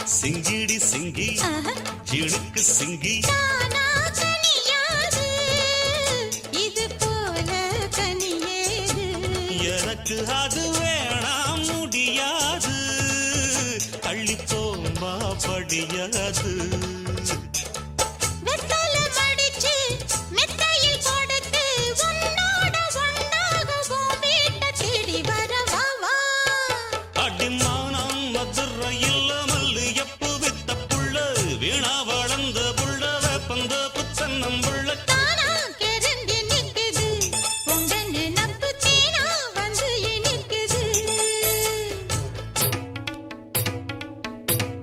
சிங்கிடி சிங்கி இழுக்கு சிங்கி இது போல கனியேது எனக்கு அது வேணாம் முடியாது அள்ளிப்போம்பா படியாது